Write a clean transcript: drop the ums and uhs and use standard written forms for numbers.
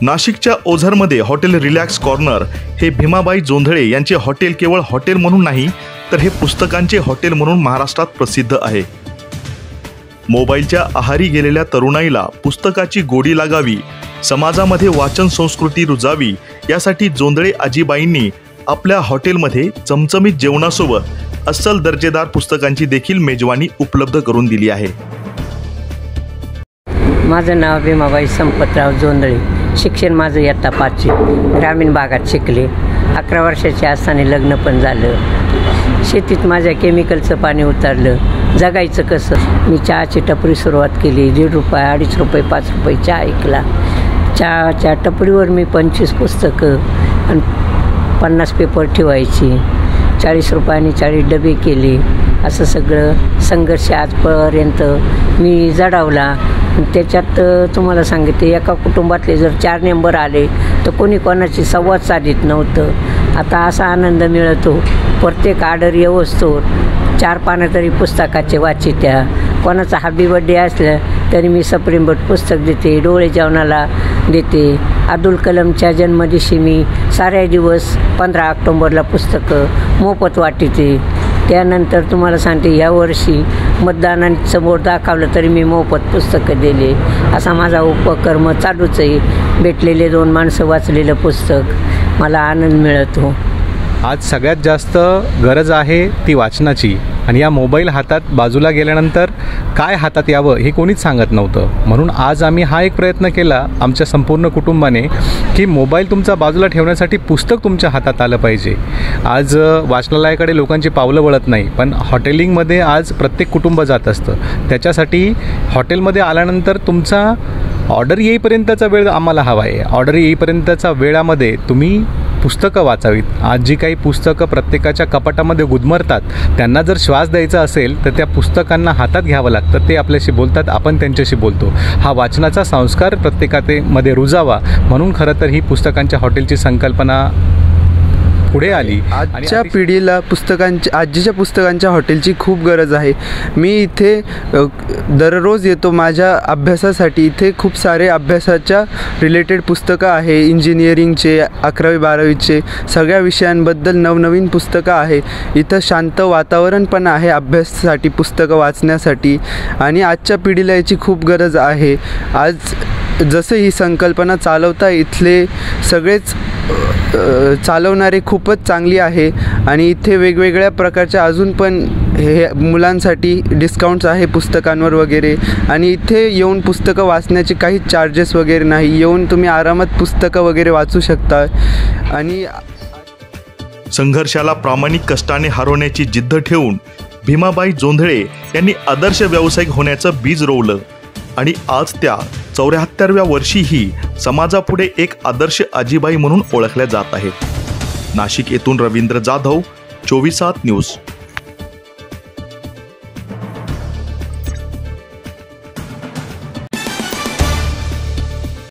नाशिकच्या ओझरमध्ये hotel relax corner हे भीमाबाई जोंधळे यांचे हॉटेल केवळ हॉटेल म्हणून नाही तर हे पुस्तकांचे हॉटेल म्हणून महाराष्ट्रात प्रसिद्ध आहे। मोबाईलच्या आहारी गेलेल्या तरुणाईला पुस्तकाची गोडी लागावी, समाजामध्ये वाचन संस्कृती रुजावी यासाठी जोंधळे आजीबाईंनी आपल्या हॉटेलमध्ये चमचमीत जेवणासोबत अस्सल दर्जेदार पुस्तकांची देखील मेजवानी उपलब्ध करून दिली आहे। माझं नाव भीमाबाई संपतराव जोंधळे। शिक्षण माझं इयत्ता 5वी ग्रामीण भागात शिकले। 11 वर्षाचे असताना लग्न पण झालं। शेतीत माझ्या केमिकलचं पाणी उतरलं। जगायचं कसं? मी चहाची टपरी सुरुवात केली। 1.5 रुपये 2.5 रुपये 5 रुपये चहा ऐकला। चहाच्या टपरीवर मी 25 पुस्तकं आणि 50 पेपर ठेवायची। 40 रुपयांनी 40 डबे केले। असं सगळं संघर्ष आजपर्यंत मी जडावला। त्याच्यात तुम्हाला सांगितले, एका कुटुंबातले जर 4 मेंबर आले तर कोणी कोणाची संवाद साधित नव्हतं। आता असा आनंद मिळतो, प्रत्येक ऑर्डर येवस्तोवर 4 पानं तरी पुस्तकाचे वाचित्या। कोणाचा हॅपी बर्थडे असलं तरी मी सप्रेमभट पुस्तक देते, डोळे जेवणाला देते। अब्दुल कलामच्या जन्मदिवशी मी सारे दिवस 15 ऑक्टोबरला पुस्तकं मोफत वाटते। त्यानंतर तुम्हाला सांगते, यावर्षी मतदानासमोर दाखवलं तरी मी मोफत पुस्तकं दिले। असा माझा उपक्रम चालूच आहे। भेटलेले 2 माणसं वाचलेलं पुस्तक मला आनंद मिळतो। आज सगळ्यात जास्त गरज आहे ती वाचनाची, आणि या मोबाईल हातात बाजूला गेल्यानंतर काय हातात यावं हे कोणीच सांगत नव्हतं। म्हणून आज आम्ही हा एक प्रयत्न केला आमच्या संपूर्ण कुटुंबाने की मोबाईल तुमचा बाजूला ठेवण्यासाठी पुस्तक तुमच्या हातात आलं पाहिजे। आज वाचनालयाकडे लोकांची पावलं वळत नाही, पण हॉटेलिंगमध्ये आज प्रत्येक कुटुंब जात असतं। त्याच्यासाठी हॉटेलमध्ये आल्यानंतर तुमचा ऑर्डर येईपर्यंतचा वेळ आम्हाला हवा आहे। ऑर्डर येईपर्यंतचा वेळामध्ये तुम्ही पुस्तकं वाचावीत। आज जी काही पुस्तकं प्रत्येकाच्या कपाटामध्ये गुदमरतात, त्यांना जर श्वास द्यायचा असेल तर त्या पुस्तकांना हातात घ्यावं लागतं। ते आपल्याशी बोलतात, आपण त्यांच्याशी बोलतो। हा वाचनाचा संस्कार प्रत्येकामध्ये रुजावा म्हणून खरं तर ही पुस्तकांच्या हॉटेलची संकल्पना पुढे आली। आजच्या पिढीला आजीच्या पुस्तकांच्या हॉटेलची खूप गरज आहे। मी इथे दररोज येतो माझ्या अभ्यासासाठी। इथे खूप सारे अभ्यासाच्या रिलेटेड पुस्तकं आहे, इंजिनिअरिंगचे, 11वी 12वीचे सगळ्या विषयांबद्दल नवनवीन पुस्तकं आहे। इथं शांत वातावरण पण आहे अभ्यासासाठी, पुस्तकं वाचण्यासाठी, आणि आजच्या पिढीला याची खूप गरज आहे। आज जसं ही संकल्पना चालवता इथले सगळेच चालवणारे खूपच चांगली आहे, आणि इथे वेगवेगळ्या प्रकारच्या अजून पण हे मुलांसाठी डिस्काउंट्स आहे पुस्तकांवर वगैरे, आणि इथे येऊन पुस्तकं वाचण्याचे काही चार्जेस वगैरे नाही। येऊन तुम्ही आरामात पुस्तकं वगैरे वाचू शकता। आणि संघर्षाला प्रामाणिक कष्टाने हरवण्याची जिद्द ठेवून भीमाबाई जोंधळे यांनी आदर्श व्यावसायिक होण्याचं बीज रोवलं, आणि आज त्या 74व्या वर्षीही समाजापुढे एक आदर्श आजीबाई म्हणून ओळखल्या जात आहेत। नाशिक येथून रवींद्र जाधव, 24/7 न्यूज।